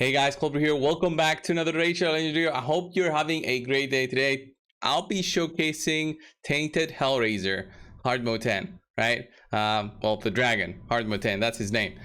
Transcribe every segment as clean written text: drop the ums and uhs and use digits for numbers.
Hey guys, coldbrew here. Welcome back to another raid challenge video. I hope you're having a great day today. I'll be showcasing Tainted Hellraiser, hard mode 10, right? Well, the dragon, hard mode 10, that's his name.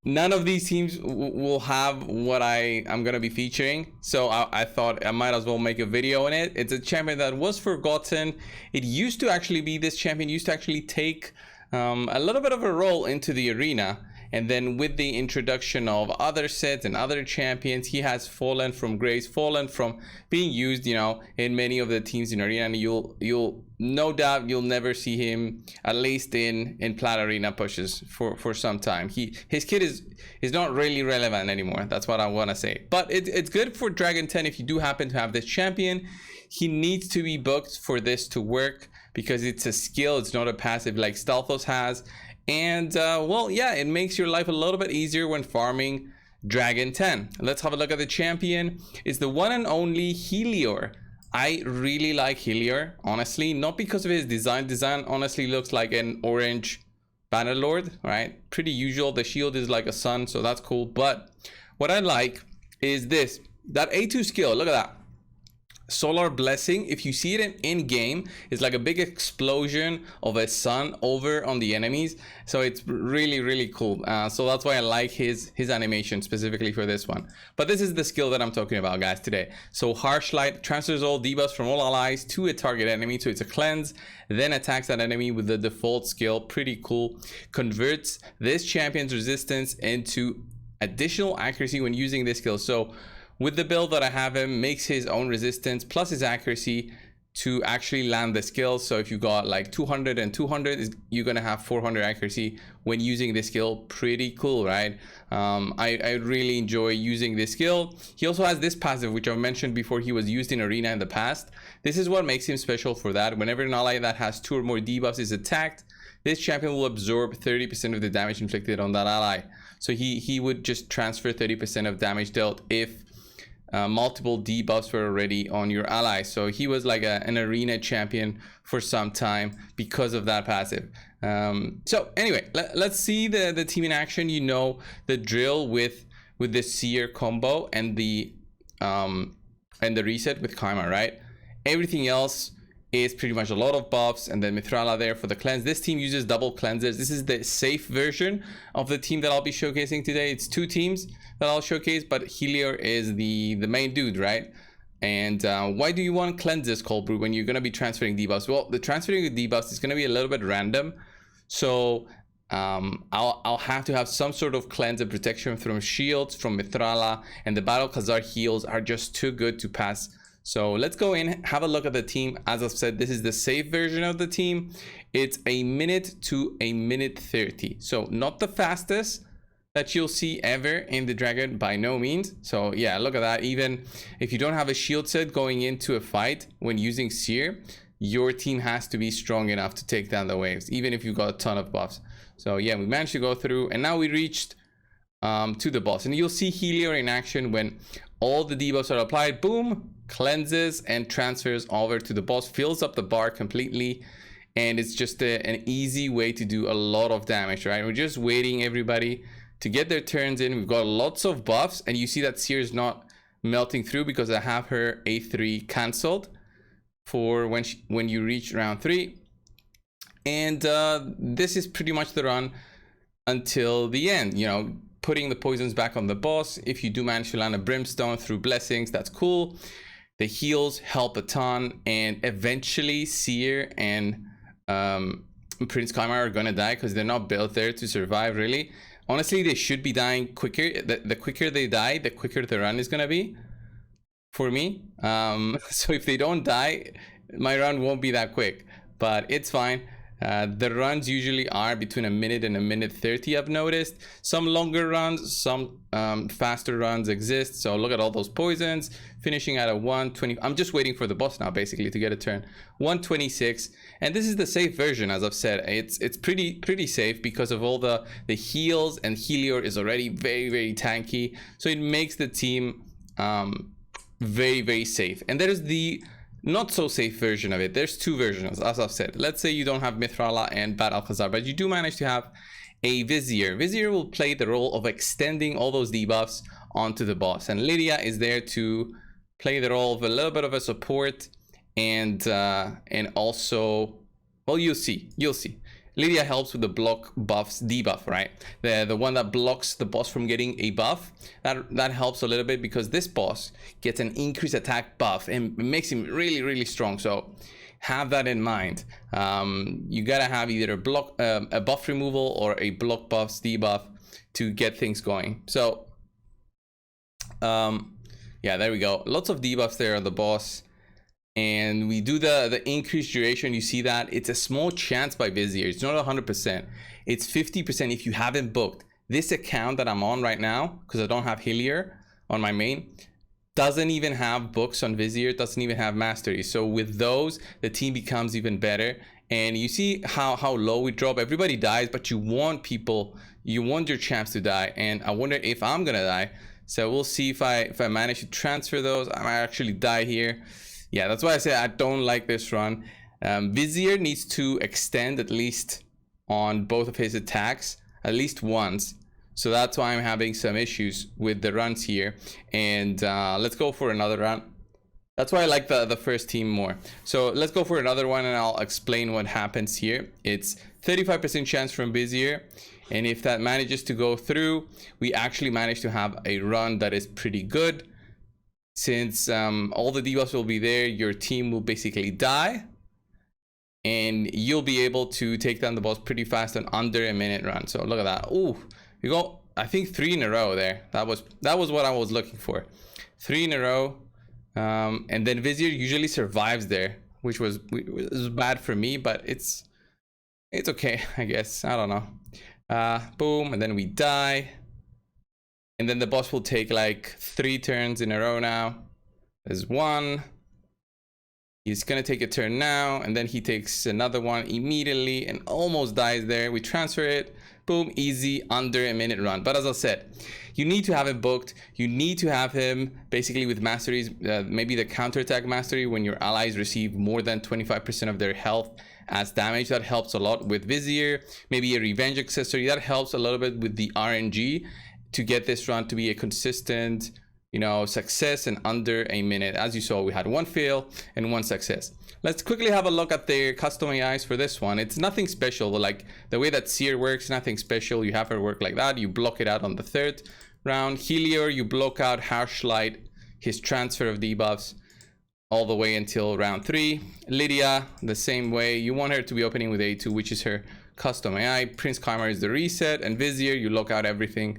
None of these teams will have what I'm gonna be featuring, so I thought I might as well make a video on it. It's a champion that was forgotten. It used to actually be, this champion used to actually take a little bit of a role into the arena, and then with the introduction of other sets and other champions, he has fallen from grace, fallen from being used, in many of the teams in arena, and you'll no doubt you'll never see him, at least in plat arena pushes for some time. His kit is not really relevant anymore. That's what I want to say. But it's good for Dragon 10 if you do happen to have this champion. He needs to be booked for this to work because it's a skill, it's not a passive like Stalfos has. And well, yeah, it makes your life a little bit easier when farming Dragon 10. Let's have a look at the champion. It's the one and only Helior. I really like Helior, honestly, not because of his design. Design honestly looks like an orange Bannerlord, right? Pretty usual. The shield is like a sun, so that's cool. But what I like is this, that A2 skill. Look at that. Solar Blessing, if you see it in game, it's like a big explosion of a sun over on the enemies, so it's really cool. So that's why I like his animation specifically for this one. But this is the skill that I'm talking about, guys, today. So Harsh Light transfers all debuffs from all allies to a target enemy, so it's a cleanse, then attacks that enemy with the default skill. Pretty cool. Converts this champion's resistance into additional accuracy when using this skill. So with the build that I have him, makes his own resistance plus his accuracy to actually land the skill. So if you got like 200 and 200, you're gonna have 400 accuracy when using this skill. Pretty cool, right? I really enjoy using this skill. He also has this passive, which I mentioned before. He was used in arena in the past. This is what makes him special for that. Whenever an ally that has 2 or more debuffs is attacked, this champion will absorb 30% of the damage inflicted on that ally. So he would just transfer 30% of damage dealt if multiple debuffs were already on your ally. So he was like an arena champion for some time because of that passive. So anyway, let's see the team in action. You know the drill with the Seer combo and the reset with Kaima, right? Everything else is pretty much a lot of buffs, and then Mithrala there for the cleanse. This team uses double cleanses. This is the safe version of the team that I'll be showcasing today. It's 2 teams that I'll showcase, but Helior is the main dude, right? And why do you want cleanses, coldbrew, when you're going to be transferring debuffs? Well, the transferring of debuffs is going to be a little bit random, so I'll have to have some sort of cleanse and protection from shields, from Mithrala, and the Battle Khazar heals are just too good to pass. So let's go in, have a look at the team. As I've said, this is the safe version of the team. It's a minute to a minute 30. So not the fastest that you'll see ever in the dragon, by no means. So yeah, look at that. Even if you don't have a shield set going into a fight when using Seer, your team has to be strong enough to take down the waves, even if you've got a ton of buffs. So yeah, we managed to go through, and now we reached to the boss. And you'll see Helior in action when all the debuffs are applied. Boom, cleanses and transfers over to the boss, fills up the bar completely, and it's just an easy way to do a lot of damage, right? We're just waiting everybody to get their turns in. We've got lots of buffs, and you see that Seer is not melting through because I have her A3 cancelled for when you reach round 3. And this is pretty much the run until the end, putting the poisons back on the boss. If you do manage to land a brimstone through blessings, that's cool. The heals help a ton, and eventually Seer and Prince Kaima are gonna die because they're not built there to survive, really. Honestly, they should be dying quicker. The quicker they die, the quicker the run is gonna be for me. So if they don't die, my run won't be that quick, but it's fine. The runs usually are between a minute and a minute 30, I've noticed. Some longer runs, some faster runs exist. So look at all those poisons, finishing at a 120. I'm just waiting for the boss now, basically, to get a turn. 126, and this is the safe version. As I've said, it's pretty safe because of all the heals, and Helior is already very tanky, so it makes the team very safe. And there's the not so safe version of it. There's 2 versions, as I've said. Let's say you don't have Mithrala and Battle Khazar, but you do manage to have a Vizier. Vizier will play the role of extending all those debuffs onto the boss. And Lydia is there to play the role of a little bit of a support, and also, well, you'll see. Lydia helps with the block buffs, debuff, right? The one that blocks the boss from getting a buff. That helps a little bit because this boss gets an increased attack buff and it makes him really, really strong. So have that in mind. You gotta have either a buff removal or a block buffs debuff to get things going. So yeah, there we go. Lots of debuffs there on the boss. And we do the increased duration. You see that it's a small chance by Vizier. It's not 100%. It's 50% if you haven't booked. This account that I'm on right now, because I don't have Helior on my main, doesn't even have books on Vizier, doesn't even have mastery. So with those, the team becomes even better. And you see how low we drop. Everybody dies, but you want your champs to die. And I wonder if I'm gonna die. So we'll see if I manage to transfer those. I might actually die here. Yeah, that's why I say I don't like this run. Vizier needs to extend at least on both of his attacks, at least once. So that's why I'm having some issues with the runs here. And let's go for another run. That's why I like the first team more. So let's go for another one and I'll explain what happens here. It's 35% chance from Vizier. And if that manages to go through, we actually manage to have a run that is pretty good. Since all the debuffs will be there, your team will basically die. And you'll be able to take down the boss pretty fast on under a minute run. So look at that. Ooh, you go, I think 3 in a row there. That was what I was looking for. 3 in a row. And then Vizier usually survives there, which was bad for me, but it's okay, I guess. I don't know. Boom, and then we die. And then the boss will take like 3 turns in a row now. There's 1. He's gonna take a turn now, and then he takes another one immediately and almost dies there. We transfer it. Boom, easy, under a minute run. But as I said, you need to have him booked. You need to have him basically with masteries, maybe the counterattack mastery when your allies receive more than 25% of their health as damage. That helps a lot with Vizier. Maybe a revenge accessory. That helps a little bit with the RNG to get this run to be a consistent, you know, success in under a minute. As you saw, we had 1 fail and 1 success. Let's quickly have a look at their custom AIs for this one. It's nothing special. Like the way that Seer works, nothing special. You have her work like that. You block it out on the 3rd round. Helior, you block out Harsh Light, his transfer of debuffs, all the way until round 3. Lydia, the same way. You want her to be opening with A2, which is her custom AI. Prince Khaimar is the reset, and Vizier, you lock out everything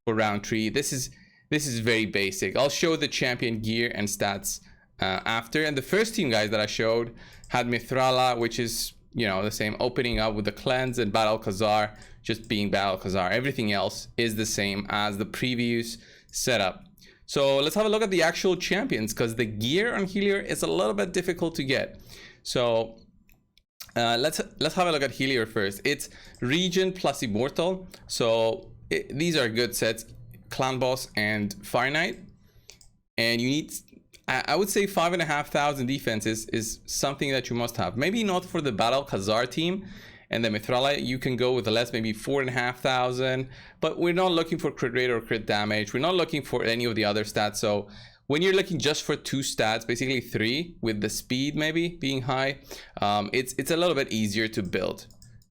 for round 3. This is very basic. I'll show the champion gear and stats after. And the first team, guys, that I showed had Mithrala, which is, you know, the same, opening up with the cleanse, and Battle Khazar just being Battle Khazar. Everything else is the same as the previous setup. So let's have a look at the actual champions, because the gear on Helior is a little bit difficult to get. So let's have a look at Helior first. It's Region plus Immortal. So these are good sets, Clan Boss and Fire Knight. And you need, I would say 5,500 defense is something that you must have. Maybe not for the Battle Khazar team and the Mithrala. You can go with the less, maybe 4,500. But we're not looking for crit rate or crit damage. We're not looking for any of the other stats. So when you're looking just for 2 stats, basically 3 with the speed maybe being high, it's a little bit easier to build.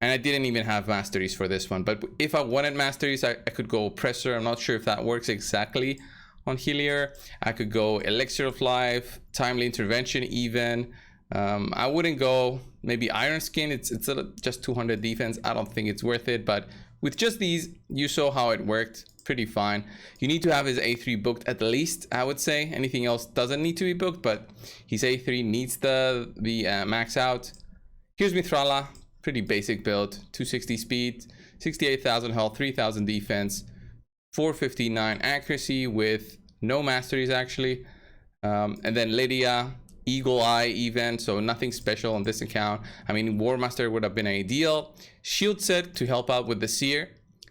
And I didn't even have masteries for this one. But if I wanted masteries, I could go Oppressor. I'm not sure if that works exactly on Helior. I could go Elixir of Life, Timely Intervention even. I wouldn't go maybe Iron Skin. It's just 200 defense. I don't think it's worth it. But with just these, you saw how it worked. Pretty fine. You need to have his A3 booked at least, I would say. Anything else doesn't need to be booked, but his A3 needs the max out. Here's Mithrala. Pretty basic build, 260 speed, 68,000 health, 3,000 defense, 459 accuracy with no masteries actually. And then Lydia, Eagle Eye event, so nothing special on this account. I mean, War Master would have been ideal. Shield set to help out with the Seer,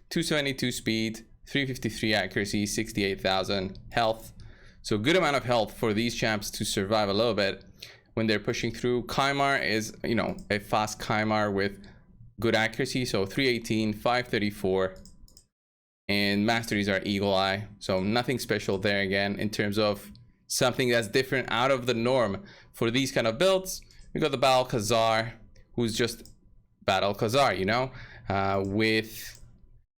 272 speed, 353 accuracy, 68,000 health. So good amount of health for these champs to survive a little bit when they're pushing through. Khaimar is, you know, a fast Khaimar with good accuracy, so 318, 534, and masteries are Eagle Eye. So nothing special there again in terms of something that's different out of the norm for these kind of builds. We got the Battle Khazar, who's just Battle Khazar, you know, with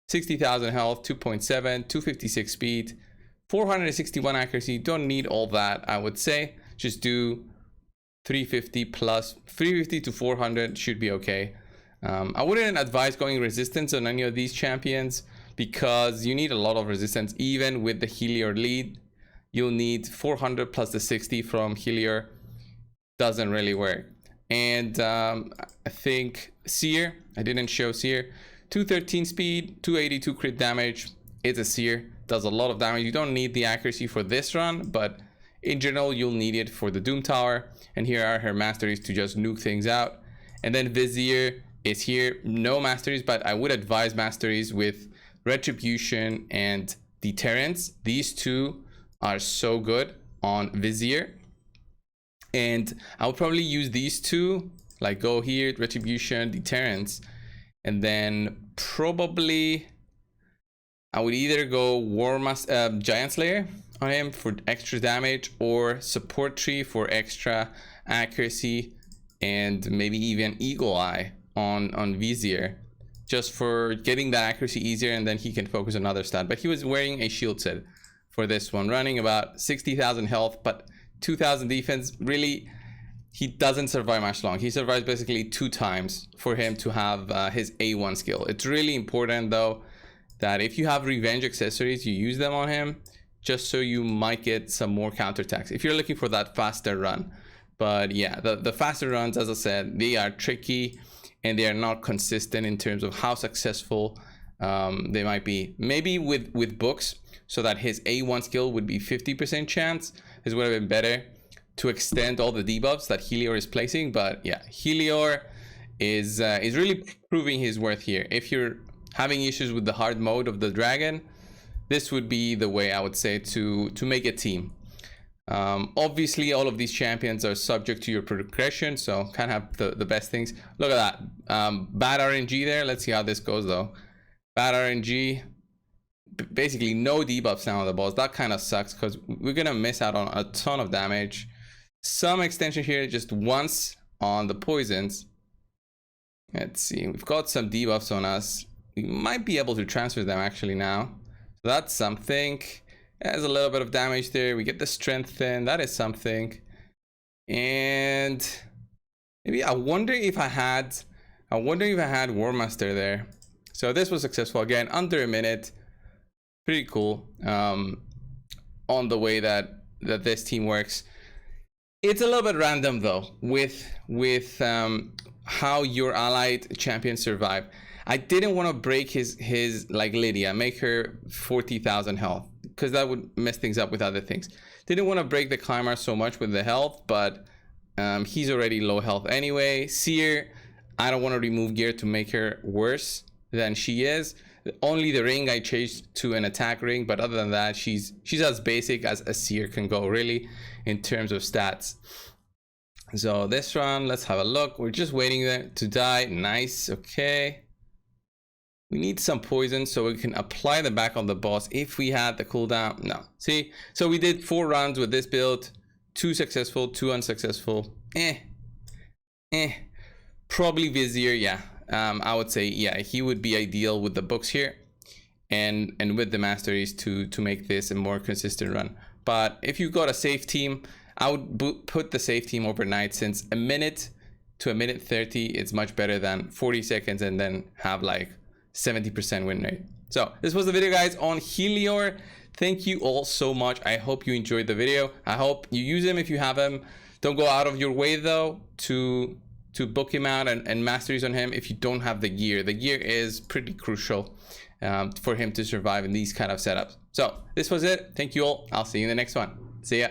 60,000 health, 2.7, 256 speed, 461 accuracy. Don't need all that, I would say. Just do 350 plus 350 to 400 should be okay. I wouldn't advise going resistance on any of these champions because you need a lot of resistance. Even with the Helior lead, you'll need 400 plus the 60 from Helior. Doesn't really work. And I think Seer, I didn't show Seer, 213 speed, 282 crit damage. It's a Seer, does a lot of damage. You don't need the accuracy for this run, but in general you'll need it for the Doom Tower. And here are her masteries to just nuke things out. And then Vizier is here, no masteries, but I would advise masteries with Retribution and Deterrence. These two are so good on Vizier, and I would probably use these two, like go here, Retribution, Deterrence, and then probably I would either go Giant Slayer on him for extra damage, or Support Tree for extra accuracy, and maybe even Eagle Eye on Vizier, just for getting that accuracy easier, and then he can focus on other stat. But he was wearing a shield set for this one, running about 60,000 health, but 2,000 defense. Really, he doesn't survive much long. He survives basically 2 times for him to have his A1 skill. It's really important though that if you have revenge accessories, you use them on him, just so you might get some more counterattacks if you're looking for that faster run. But yeah, the faster runs, as I said, they are tricky and they are not consistent in terms of how successful they might be. Maybe with books, so that his A1 skill would be 50% chance, this would have been better to extend all the debuffs that Helior is placing. But yeah, Helior is really proving his worth here. If you're having issues with the hard mode of the dragon, this would be the way, I would say, to make a team. Obviously all of these champions are subject to your progression, so can't have the best things. Look at that, bad RNG there. Let's see how this goes though. Bad RNG, basically no debuffs now on the boss. That kind of sucks because we're gonna miss out on a ton of damage. Some extension here just once on the poisons. Let's see, we've got some debuffs on us. We might be able to transfer them actually now, so that's something. There's a little bit of damage there. We get the strengthen, that is something. And maybe I wonder if I had War Master there. So this was successful again, under a minute. Pretty cool on the way that this team works. It's a little bit random though with how your allied champions survive. I didn't want to break his like Lydia, make her 40,000 health, because that would mess things up with other things. Didn't want to break the climber so much with the health, but he's already low health anyway. Seer, I don't want to remove gear to make her worse than she is. Only the ring I changed to an attack ring, but other than that, she's as basic as a Seer can go, really, in terms of stats. So this run, let's have a look. We're just waiting there to die. Nice. Okay, we need some poison so we can apply the back on the boss if we had the cooldown. No, see, so we did 4 runs with this build, 2 successful, 2 unsuccessful. Probably Vizier, yeah. I would say, yeah, he would be ideal with the books here and with the masteries to make this a more consistent run. But if you got a safe team, I would put the safe team overnight, since a minute to a minute 30 is much better than 40 seconds and then have like 70% win rate. So this was the video, guys, on Helior. Thank you all so much. I hope you enjoyed the video. I hope you use him if you have him. Don't go out of your way though to book him out and masteries on him if you don't have the gear. The gear is pretty crucial for him to survive in these kind of setups. So this was it. Thank you all. I'll see you in the next one. See ya.